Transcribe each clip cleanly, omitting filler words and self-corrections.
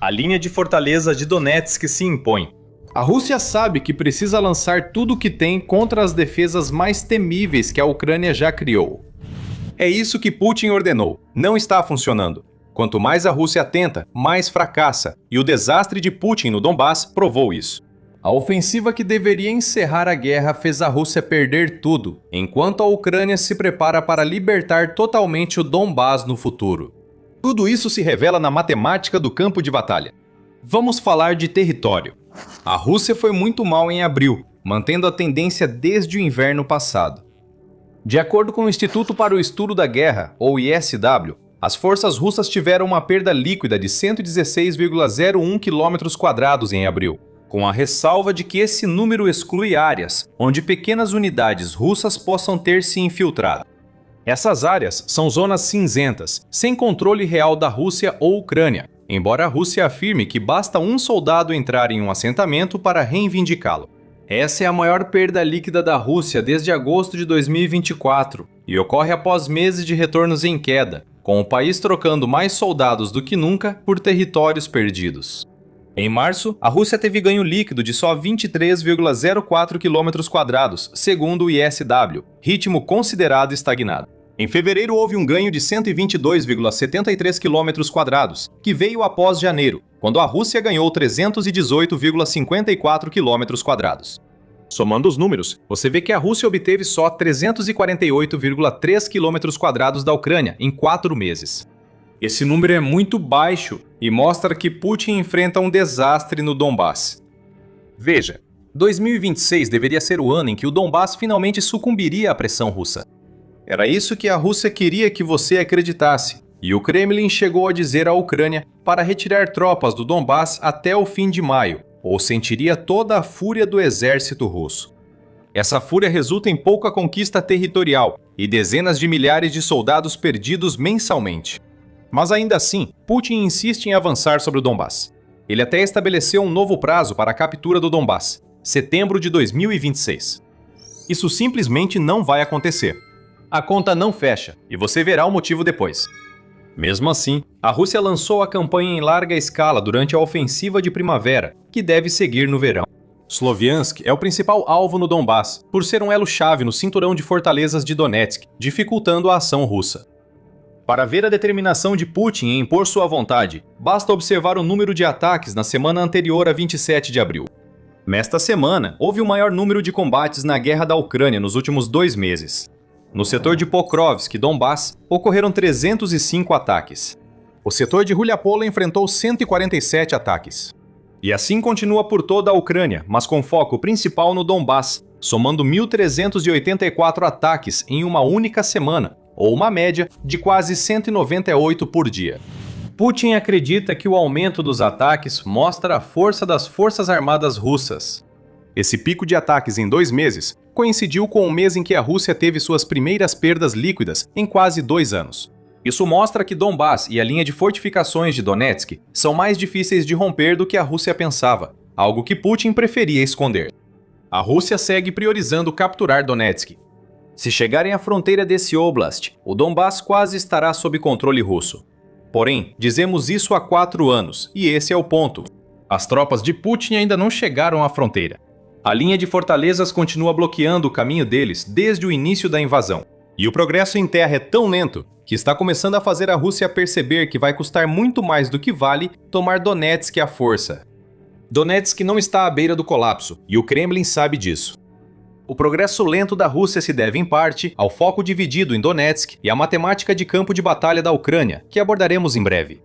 A linha de fortaleza de Donetsk se impõe. A Rússia sabe que precisa lançar tudo o que tem contra as defesas mais temíveis que a Ucrânia já criou. É isso que Putin ordenou. Não está funcionando. Quanto mais a Rússia tenta, mais fracassa, e o desastre de Putin no Donbás provou isso. A ofensiva que deveria encerrar a guerra fez a Rússia perder tudo, enquanto a Ucrânia se prepara para libertar totalmente o Donbás no futuro. Tudo isso se revela na matemática do campo de batalha. Vamos falar de território. A Rússia foi muito mal em abril, mantendo a tendência desde o inverno passado. De acordo com o Instituto para o Estudo da Guerra, ou ISW, as forças russas tiveram uma perda líquida de 116,01 km² em abril, com a ressalva de que esse número exclui áreas onde pequenas unidades russas possam ter se infiltrado. Essas áreas são zonas cinzentas, sem controle real da Rússia ou Ucrânia, embora a Rússia afirme que basta um soldado entrar em um assentamento para reivindicá-lo. Essa é a maior perda líquida da Rússia desde agosto de 2024 e ocorre após meses de retornos em queda, com o país trocando mais soldados do que nunca por territórios perdidos. Em março, a Rússia teve ganho líquido de só 23,04 km², segundo o ISW, ritmo considerado estagnado. Em fevereiro houve um ganho de 122,73 km², que veio após janeiro, quando a Rússia ganhou 318,54 km². Somando os números, você vê que a Rússia obteve só 348,3 km² da Ucrânia em 4 meses. Esse número é muito baixo e mostra que Putin enfrenta um desastre no Donbás. Veja, 2026 deveria ser o ano em que o Donbás finalmente sucumbiria à pressão russa. Era isso que a Rússia queria que você acreditasse, e o Kremlin chegou a dizer à Ucrânia para retirar tropas do Donbás até o fim de maio, ou sentiria toda a fúria do exército russo. Essa fúria resulta em pouca conquista territorial e dezenas de milhares de soldados perdidos mensalmente. Mas ainda assim, Putin insiste em avançar sobre o Donbás. Ele até estabeleceu um novo prazo para a captura do Donbás, setembro de 2026. Isso simplesmente não vai acontecer. A conta não fecha, e você verá o motivo depois. Mesmo assim, a Rússia lançou a campanha em larga escala durante a ofensiva de primavera, que deve seguir no verão. Sloviansk é o principal alvo no Donbás, por ser um elo-chave no cinturão de fortalezas de Donetsk, dificultando a ação russa. Para ver a determinação de Putin em impor sua vontade, basta observar o número de ataques na semana anterior a 27 de abril. Nesta semana, houve o maior número de combates na guerra da Ucrânia nos últimos 2 meses. No setor de Pokrovsk, Donbás, ocorreram 305 ataques. O setor de Ruliapola enfrentou 147 ataques. E assim continua por toda a Ucrânia, mas com foco principal no Donbás, somando 1.384 ataques em uma única semana, ou uma média de quase 198 por dia. Putin acredita que o aumento dos ataques mostra a força das forças armadas russas. Esse pico de ataques em 2 meses coincidiu com o mês em que a Rússia teve suas primeiras perdas líquidas em quase 2 anos. Isso mostra que Donbás e a linha de fortificações de Donetsk são mais difíceis de romper do que a Rússia pensava, algo que Putin preferia esconder. A Rússia segue priorizando capturar Donetsk. Se chegarem à fronteira desse oblast, o Donbás quase estará sob controle russo. Porém, dizemos isso há 4 anos, e esse é o ponto. As tropas de Putin ainda não chegaram à fronteira. A linha de fortalezas continua bloqueando o caminho deles desde o início da invasão. E o progresso em terra é tão lento que está começando a fazer a Rússia perceber que vai custar muito mais do que vale tomar Donetsk à força. Donetsk não está à beira do colapso, e o Kremlin sabe disso. O progresso lento da Rússia se deve, em parte, ao foco dividido em Donetsk e à matemática de campo de batalha da Ucrânia, que abordaremos em breve.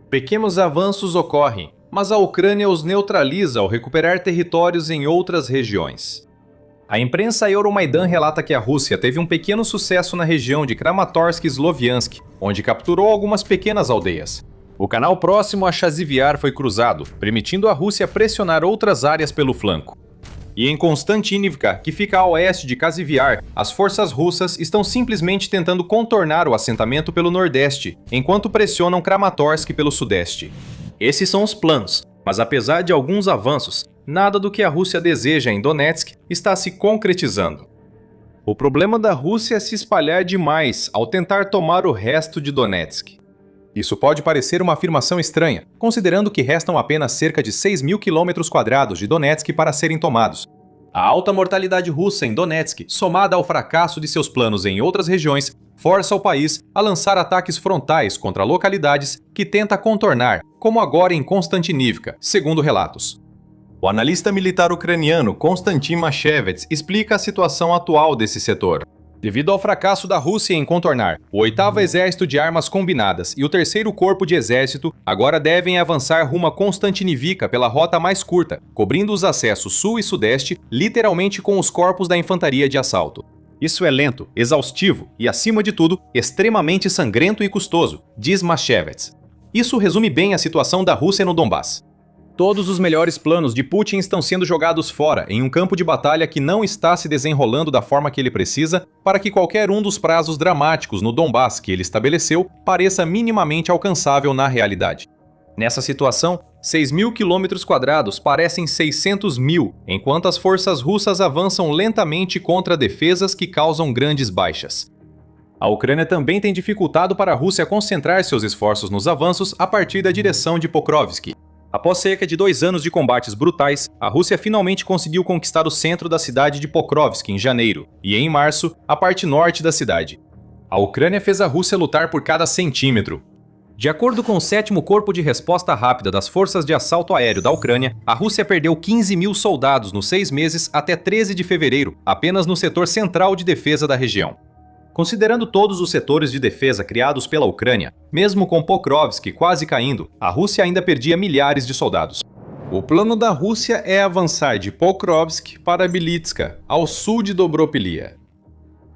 Pequenos avanços ocorrem, mas a Ucrânia os neutraliza ao recuperar territórios em outras regiões. A imprensa Euromaidan relata que a Rússia teve um pequeno sucesso na região de Kramatorsk e Sloviansk, onde capturou algumas pequenas aldeias. O canal próximo a Chaziviar foi cruzado, permitindo a Rússia pressionar outras áreas pelo flanco. E em Konstantinivka, que fica a oeste de Chaziviar, as forças russas estão simplesmente tentando contornar o assentamento pelo nordeste, enquanto pressionam Kramatorsk pelo sudeste. Esses são os planos, mas apesar de alguns avanços, nada do que a Rússia deseja em Donetsk está se concretizando. O problema da Rússia é se espalhar demais ao tentar tomar o resto de Donetsk. Isso pode parecer uma afirmação estranha, considerando que restam apenas cerca de 6.000 km² de Donetsk para serem tomados. A alta mortalidade russa em Donetsk, somada ao fracasso de seus planos em outras regiões, força o país a lançar ataques frontais contra localidades que tenta contornar, como agora em Konstantinivka, segundo relatos. O analista militar ucraniano Konstantin Mashevets explica a situação atual desse setor. Devido ao fracasso da Rússia em contornar, o 8º Exército de Armas Combinadas e o 3º Corpo de Exército agora devem avançar rumo a Konstantinivka pela rota mais curta, cobrindo os acessos sul e sudeste, literalmente com os corpos da infantaria de assalto. Isso é lento, exaustivo e, acima de tudo, extremamente sangrento e custoso, diz Mashevets. Isso resume bem a situação da Rússia no Donbass. Todos os melhores planos de Putin estão sendo jogados fora em um campo de batalha que não está se desenrolando da forma que ele precisa para que qualquer um dos prazos dramáticos no Donbass que ele estabeleceu pareça minimamente alcançável na realidade. Nessa situação, 6.000 km² parecem 600.000, enquanto as forças russas avançam lentamente contra defesas que causam grandes baixas. A Ucrânia também tem dificultado para a Rússia concentrar seus esforços nos avanços a partir da direção de Pokrovsk. Após cerca de 2 anos de combates brutais, a Rússia finalmente conseguiu conquistar o centro da cidade de Pokrovsk em janeiro, e em março, a parte norte da cidade. A Ucrânia fez a Rússia lutar por cada centímetro. De acordo com o 7º Corpo de Resposta Rápida das Forças de Assalto Aéreo da Ucrânia, a Rússia perdeu 15.000 soldados nos 6 meses até 13 de fevereiro, apenas no setor central de defesa da região. Considerando todos os setores de defesa criados pela Ucrânia, mesmo com Pokrovsk quase caindo, a Rússia ainda perdia milhares de soldados. O plano da Rússia é avançar de Pokrovsk para Bilitska, ao sul de Dobropilia.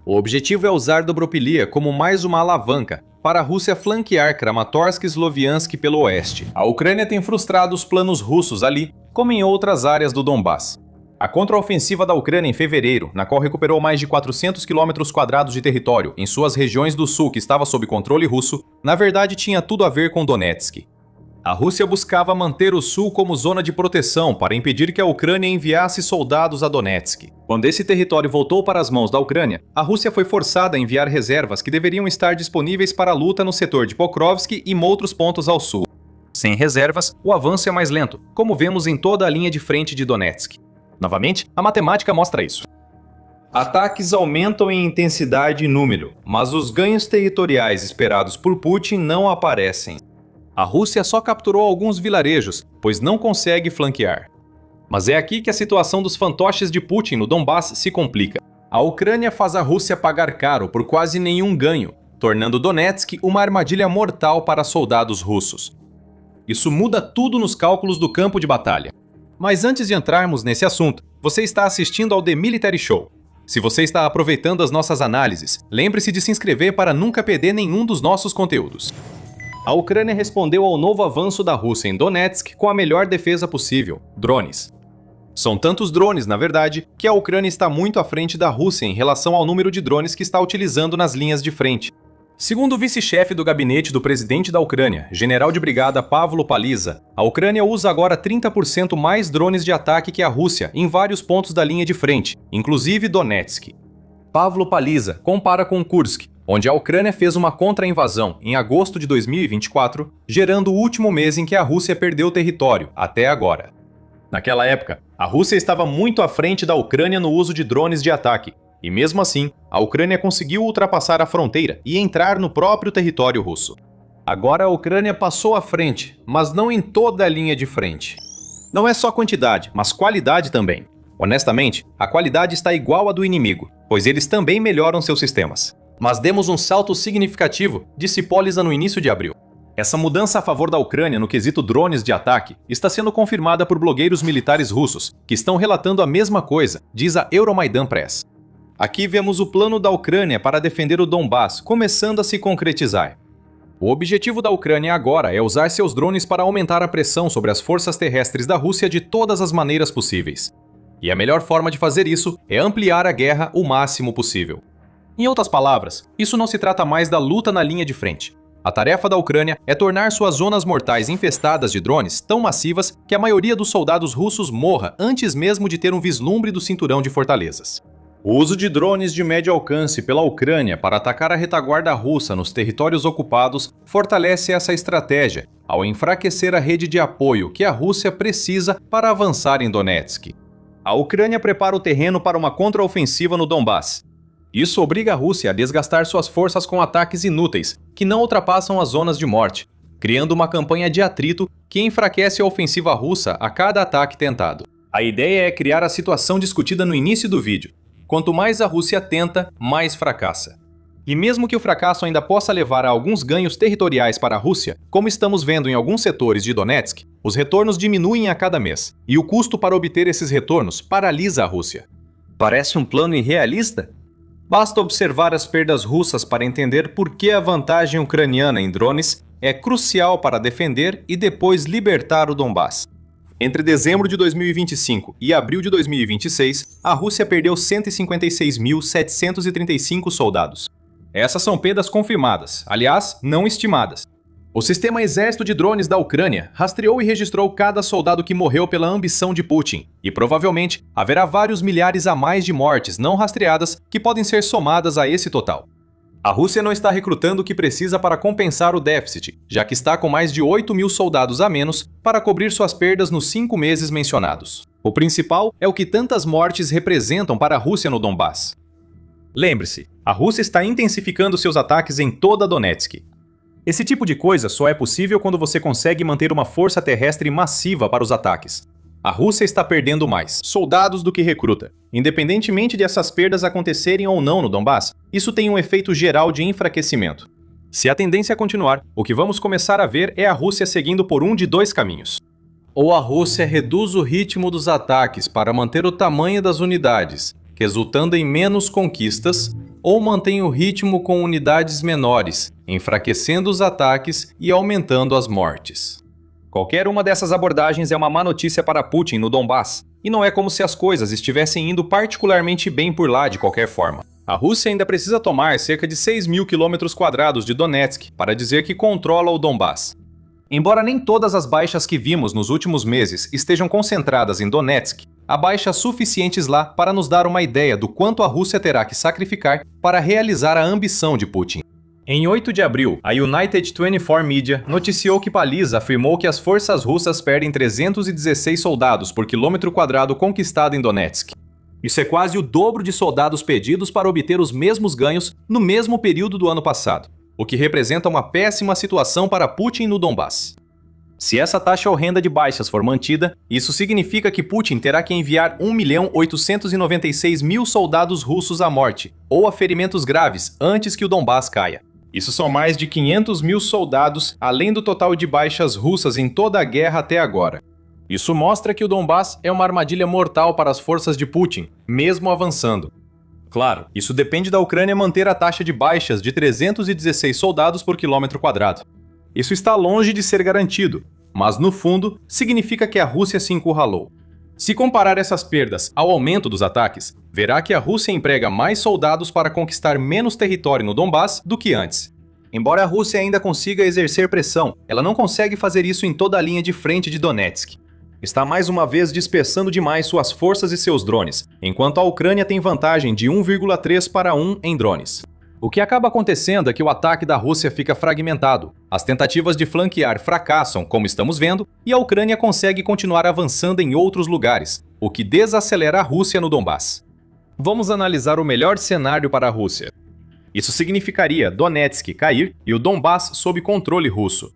O objetivo é usar Dobropilia como mais uma alavanca para a Rússia flanquear Kramatorsk e Sloviansk pelo oeste. A Ucrânia tem frustrado os planos russos ali, como em outras áreas do Donbass. A contraofensiva da Ucrânia em fevereiro, na qual recuperou mais de 400 km² de território em suas regiões do sul que estava sob controle russo, na verdade tinha tudo a ver com Donetsk. A Rússia buscava manter o sul como zona de proteção para impedir que a Ucrânia enviasse soldados a Donetsk. Quando esse território voltou para as mãos da Ucrânia, a Rússia foi forçada a enviar reservas que deveriam estar disponíveis para a luta no setor de Pokrovsk e em outros pontos ao sul. Sem reservas, o avanço é mais lento, como vemos em toda a linha de frente de Donetsk. Novamente, a matemática mostra isso. Ataques aumentam em intensidade e número, mas os ganhos territoriais esperados por Putin não aparecem. A Rússia só capturou alguns vilarejos, pois não consegue flanquear. Mas é aqui que a situação dos fantoches de Putin no Donbass se complica. A Ucrânia faz a Rússia pagar caro por quase nenhum ganho, tornando Donetsk uma armadilha mortal para soldados russos. Isso muda tudo nos cálculos do campo de batalha. Mas antes de entrarmos nesse assunto, você está assistindo ao The Military Show. Se você está aproveitando as nossas análises, lembre-se de se inscrever para nunca perder nenhum dos nossos conteúdos. A Ucrânia respondeu ao novo avanço da Rússia em Donetsk com a melhor defesa possível: drones. São tantos drones, na verdade, que a Ucrânia está muito à frente da Rússia em relação ao número de drones que está utilizando nas linhas de frente. Segundo o vice-chefe do gabinete do presidente da Ucrânia, general de brigada Pavlo Paliza, a Ucrânia usa agora 30% mais drones de ataque que a Rússia em vários pontos da linha de frente, inclusive Donetsk. Pavlo Paliza compara com Kursk, onde a Ucrânia fez uma contra-invasão em agosto de 2024, gerando o último mês em que a Rússia perdeu território, até agora. Naquela época, a Rússia estava muito à frente da Ucrânia no uso de drones de ataque, e mesmo assim, a Ucrânia conseguiu ultrapassar a fronteira e entrar no próprio território russo. Agora a Ucrânia passou à frente, mas não em toda a linha de frente. Não é só quantidade, mas qualidade também. Honestamente, a qualidade está igual à do inimigo, pois eles também melhoram seus sistemas. Mas demos um salto significativo, disse Paliza no início de abril. Essa mudança a favor da Ucrânia no quesito drones de ataque está sendo confirmada por blogueiros militares russos, que estão relatando a mesma coisa, diz a Euromaidan Press. Aqui vemos o plano da Ucrânia para defender o Donbass começando a se concretizar. O objetivo da Ucrânia agora é usar seus drones para aumentar a pressão sobre as forças terrestres da Rússia de todas as maneiras possíveis. E a melhor forma de fazer isso é ampliar a guerra o máximo possível. Em outras palavras, isso não se trata mais da luta na linha de frente. A tarefa da Ucrânia é tornar suas zonas mortais infestadas de drones tão massivas que a maioria dos soldados russos morra antes mesmo de ter um vislumbre do cinturão de fortalezas. O uso de drones de médio alcance pela Ucrânia para atacar a retaguarda russa nos territórios ocupados fortalece essa estratégia, ao enfraquecer a rede de apoio que a Rússia precisa para avançar em Donetsk. A Ucrânia prepara o terreno para uma contraofensiva no Donbás. Isso obriga a Rússia a desgastar suas forças com ataques inúteis, que não ultrapassam as zonas de morte, criando uma campanha de atrito que enfraquece a ofensiva russa a cada ataque tentado. A ideia é criar a situação discutida no início do vídeo. Quanto mais a Rússia tenta, mais fracassa. E mesmo que o fracasso ainda possa levar a alguns ganhos territoriais para a Rússia, como estamos vendo em alguns setores de Donetsk, os retornos diminuem a cada mês, e o custo para obter esses retornos paralisa a Rússia. Parece um plano irrealista? Basta observar as perdas russas para entender por que a vantagem ucraniana em drones é crucial para defender e depois libertar o Donbás. Entre dezembro de 2025 e abril de 2026, a Rússia perdeu 156.735 soldados. Essas são perdas confirmadas, aliás, não estimadas. O sistema Exército de Drones da Ucrânia rastreou e registrou cada soldado que morreu pela ambição de Putin, e provavelmente haverá vários milhares a mais de mortes não rastreadas que podem ser somadas a esse total. A Rússia não está recrutando o que precisa para compensar o déficit, já que está com mais de 8.000 soldados a menos para cobrir suas perdas nos 5 meses mencionados. O principal é o que tantas mortes representam para a Rússia no Donbás. Lembre-se, a Rússia está intensificando seus ataques em toda Donetsk. Esse tipo de coisa só é possível quando você consegue manter uma força terrestre massiva para os ataques. A Rússia está perdendo mais soldados do que recruta. Independentemente de essas perdas acontecerem ou não no Donbás, isso tem um efeito geral de enfraquecimento. Se a tendência continuar, o que vamos começar a ver é a Rússia seguindo por um de dois caminhos. Ou a Rússia reduz o ritmo dos ataques para manter o tamanho das unidades, resultando em menos conquistas, ou mantém o ritmo com unidades menores, enfraquecendo os ataques e aumentando as mortes. Qualquer uma dessas abordagens é uma má notícia para Putin no Donbás, e não é como se as coisas estivessem indo particularmente bem por lá de qualquer forma. A Rússia ainda precisa tomar cerca de 6.000 km² de Donetsk para dizer que controla o Donbás. Embora nem todas as baixas que vimos nos últimos meses estejam concentradas em Donetsk, há baixas suficientes lá para nos dar uma ideia do quanto a Rússia terá que sacrificar para realizar a ambição de Putin. Em 8 de abril, a United 24 Media noticiou que Paliza afirmou que as forças russas perdem 316 soldados por quilômetro quadrado conquistado em Donetsk. Isso é quase o dobro de soldados pedidos para obter os mesmos ganhos no mesmo período do ano passado, o que representa uma péssima situação para Putin no Donbás. Se essa taxa horrenda de baixas for mantida, isso significa que Putin terá que enviar 1.896.000 soldados russos à morte ou a ferimentos graves antes que o Donbás caia. Isso são mais de 500.000 soldados, além do total de baixas russas em toda a guerra até agora. Isso mostra que o Donbás é uma armadilha mortal para as forças de Putin, mesmo avançando. Claro, isso depende da Ucrânia manter a taxa de baixas de 316 soldados por quilômetro quadrado. Isso está longe de ser garantido, mas no fundo significa que a Rússia se encurralou. Se comparar essas perdas ao aumento dos ataques, verá que a Rússia emprega mais soldados para conquistar menos território no Donbás do que antes. Embora a Rússia ainda consiga exercer pressão, ela não consegue fazer isso em toda a linha de frente de Donetsk. Está mais uma vez dispersando demais suas forças e seus drones, enquanto a Ucrânia tem vantagem de 1,3 para 1 em drones. O que acaba acontecendo é que o ataque da Rússia fica fragmentado, as tentativas de flanquear fracassam, como estamos vendo, e a Ucrânia consegue continuar avançando em outros lugares, o que desacelera a Rússia no Donbás. Vamos analisar o melhor cenário para a Rússia. Isso significaria Donetsk cair e o Donbás sob controle russo.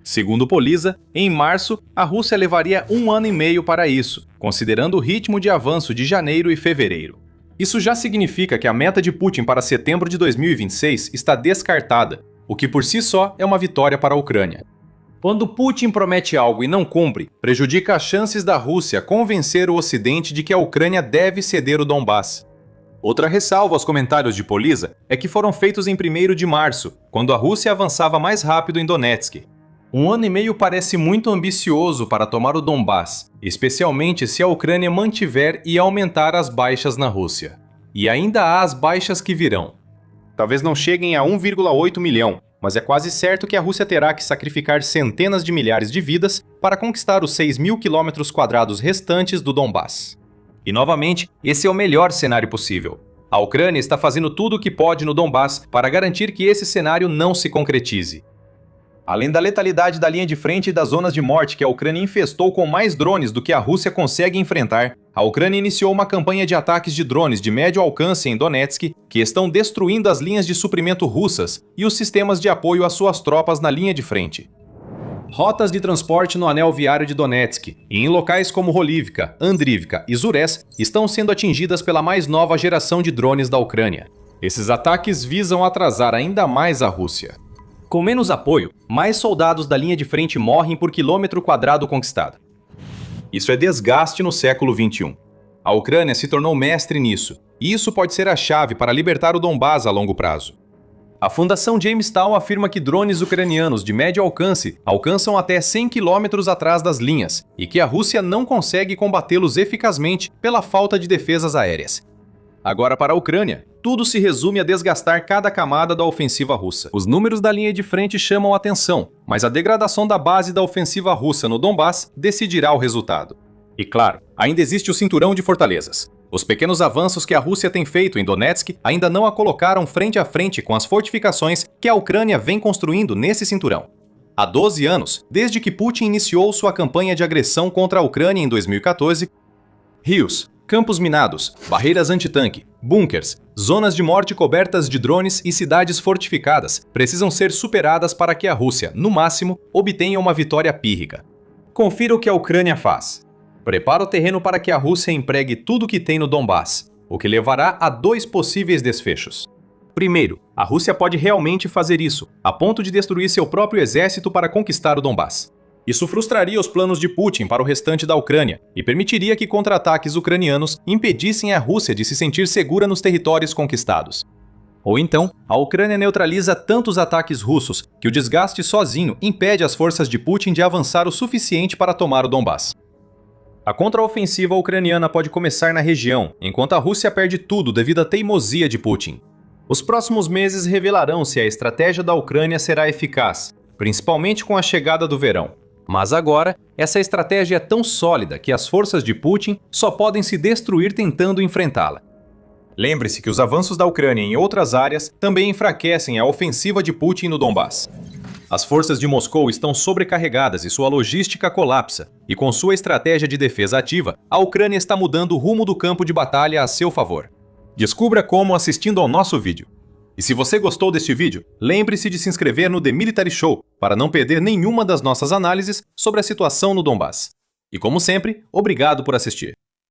Segundo Poliza, em março, a Rússia levaria 1 ano e meio para isso, considerando o ritmo de avanço de janeiro e fevereiro. Isso já significa que a meta de Putin para setembro de 2026 está descartada, o que por si só é uma vitória para a Ucrânia. Quando Putin promete algo e não cumpre, prejudica as chances da Rússia convencer o Ocidente de que a Ucrânia deve ceder o Donbás. Outra ressalva aos comentários de Poliza é que foram feitos em 1º de março, quando a Rússia avançava mais rápido em Donetsk. 1 ano e meio parece muito ambicioso para tomar o Donbás, especialmente se a Ucrânia mantiver e aumentar as baixas na Rússia. E ainda há as baixas que virão. Talvez não cheguem a 1,8 milhão, mas é quase certo que a Rússia terá que sacrificar centenas de milhares de vidas para conquistar os 6.000 km² restantes do Donbás. E novamente, esse é o melhor cenário possível. A Ucrânia está fazendo tudo o que pode no Donbas para garantir que esse cenário não se concretize. Além da letalidade da linha de frente e das zonas de morte que a Ucrânia infestou com mais drones do que a Rússia consegue enfrentar, a Ucrânia iniciou uma campanha de ataques de drones de médio alcance em Donetsk que estão destruindo as linhas de suprimento russas e os sistemas de apoio às suas tropas na linha de frente. Rotas de transporte no anel viário de Donetsk e em locais como Holivka, Andrivka e Zures estão sendo atingidas pela mais nova geração de drones da Ucrânia. Esses ataques visam atrasar ainda mais a Rússia. Com menos apoio, mais soldados da linha de frente morrem por quilômetro quadrado conquistado. Isso é desgaste no século XXI. A Ucrânia se tornou mestre nisso, e isso pode ser a chave para libertar o Donbas a longo prazo. A Fundação Jamestown afirma que drones ucranianos de médio alcance alcançam até 100 km atrás das linhas, e que a Rússia não consegue combatê-los eficazmente pela falta de defesas aéreas. Agora, para a Ucrânia, tudo se resume a desgastar cada camada da ofensiva russa. Os números da linha de frente chamam a atenção, mas a degradação da base da ofensiva russa no Donbas decidirá o resultado. E claro, ainda existe o cinturão de fortalezas. Os pequenos avanços que a Rússia tem feito em Donetsk ainda não a colocaram frente a frente com as fortificações que a Ucrânia vem construindo nesse cinturão. Há 12 anos, desde que Putin iniciou sua campanha de agressão contra a Ucrânia em 2014, rios, campos minados, barreiras antitanque, bunkers, zonas de morte cobertas de drones e cidades fortificadas precisam ser superadas para que a Rússia, no máximo, obtenha uma vitória pírrica. Confira o que a Ucrânia faz. Prepara o terreno para que a Rússia empregue tudo o que tem no Donbas, o que levará a 2 possíveis desfechos. Primeiro, a Rússia pode realmente fazer isso, a ponto de destruir seu próprio exército para conquistar o Donbas. Isso frustraria os planos de Putin para o restante da Ucrânia e permitiria que contra-ataques ucranianos impedissem a Rússia de se sentir segura nos territórios conquistados. Ou então, a Ucrânia neutraliza tantos ataques russos que o desgaste sozinho impede as forças de Putin de avançar o suficiente para tomar o Donbas. A contraofensiva ucraniana pode começar na região, enquanto a Rússia perde tudo devido à teimosia de Putin. Os próximos meses revelarão se a estratégia da Ucrânia será eficaz, principalmente com a chegada do verão. Mas agora, essa estratégia é tão sólida que as forças de Putin só podem se destruir tentando enfrentá-la. Lembre-se que os avanços da Ucrânia em outras áreas também enfraquecem a ofensiva de Putin no Donbas. As forças de Moscou estão sobrecarregadas e sua logística colapsa, e com sua estratégia de defesa ativa, a Ucrânia está mudando o rumo do campo de batalha a seu favor. Descubra como assistindo ao nosso vídeo. E se você gostou deste vídeo, lembre-se de se inscrever no The Military Show para não perder nenhuma das nossas análises sobre a situação no Donbas. E como sempre, obrigado por assistir.